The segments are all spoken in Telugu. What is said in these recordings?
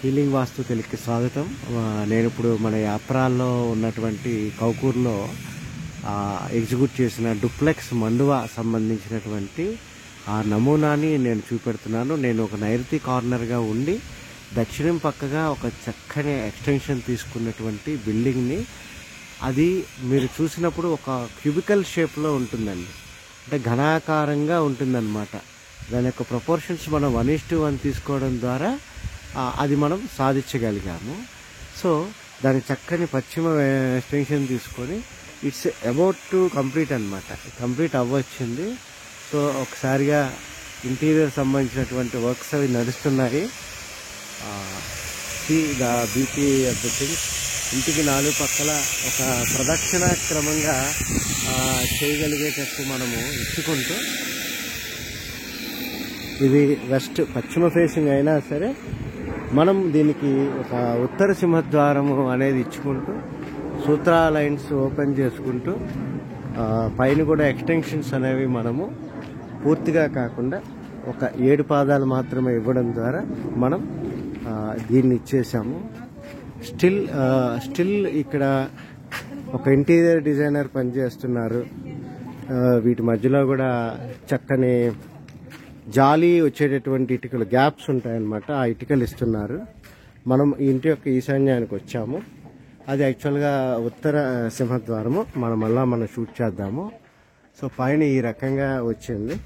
హీలింగ్ వాస్తు తెలుగుకి స్వాగతం. నేను ఇప్పుడు మన యాప్రాల్లో ఉన్నటువంటి కౌకూర్లో ఎగ్జిక్యూట్ చేసిన డూప్లెక్స్ మండువా సంబంధించినటువంటి ఆ నమూనాని నేను చూపెడుతున్నాను. నేను ఒక నైరుతి కార్నర్గా ఉండి దక్షిణం పక్కగా ఒక చక్కని ఎక్స్టెన్షన్ తీసుకున్నటువంటి బిల్డింగ్ని, అది మీరు చూసినప్పుడు ఒక క్యూబికల్ షేప్లో ఉంటుందండి. అంటే ఘనాకారంగా ఉంటుందన్నమాట. దాని యొక్క ప్రపోర్షన్స్ మనం 1:1 తీసుకోవడం ద్వారా అది మనం సాధించగలిగాము. సో దాని చక్కని పశ్చిమ ఎక్స్టెన్షన్ తీసుకొని ఇట్స్ అబౌట్ టు కంప్లీట్ అనమాట. కంప్లీట్ అవ్వచ్చింది. సో ఒకసారిగా ఇంటీరియర్ సంబంధించినటువంటి వర్క్స్ అవి నడుస్తున్నాయి. See the beauty of the things. ఇంటికి 4 పక్కల ఒక ప్రదక్షిణ క్రమంగా చేయగలిగేటట్టు మనము ఇచ్చుకుంటూ, ఇది వెస్ట్ పశ్చిమ ఫేసింగ్ అయినా సరే మనం దీనికి ఒక ఉత్తర సింహద్వారము అనేది ఇచ్చుకుంటూ సూత్ర లైన్స్ ఓపెన్ చేసుకుంటూ పైన కూడా ఎక్స్టెన్షన్స్ అనేవి మనము పూర్తిగా కాకుండా ఒక 7 పాదాలు మాత్రమే ఇవ్వడం ద్వారా మనం దీన్ని ఇచ్చేసాము. స్టిల్ ఇక్కడ ఒక ఇంటీరియర్ డిజైనర్ పనిచేస్తున్నారు. వీటి మధ్యలో కూడా చక్కని జాలీ వచ్చేటటువంటి ఇటుకలు, గ్యాప్స్ ఉంటాయన్నమాట. ఆ ఇటుకలు ఇస్తున్నారు. మనం ఈ ఇంటి యొక్క ఈశాన్యానికి వచ్చాము. అది యాక్చువల్గా ఉత్తర సింహద్వారము. మనం షూట్ చేద్దాము. సో పైన ఈ రకంగా వచ్చింది.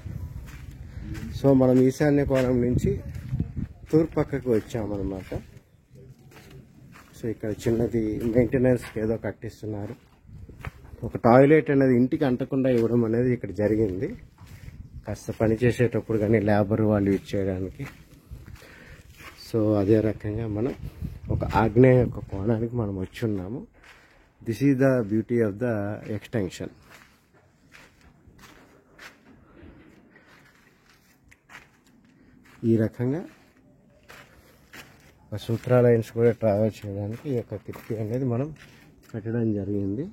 సో మనం ఈశాన్య కోణం నుంచి తూర్పు పక్కకు వచ్చామన్నమాట. సో ఇక్కడ చిన్నది మెయింటెనెన్స్కి ఏదో కట్టిస్తున్నారు. ఒక టాయిలెట్ అనేది ఇంటికి అంటకుండా ఇవ్వడం అనేది ఇక్కడ జరిగింది. కాస్త పని చేసేటప్పుడు కానీ లేబర్ వాళ్ళు ఇచ్చేయడానికి. సో అదే రకంగా మనం ఒక ఆగ్నేయ యొక్క కోణానికి మనం వచ్చి ఉన్నాము. This is the beauty of the extension. ఈ రకంగా సూత్ర లైన్స్ కూడా ట్రావెల్ చేయడానికి ఈ యొక్క కిటికీ అనేది మనం పెట్టడం జరిగింది.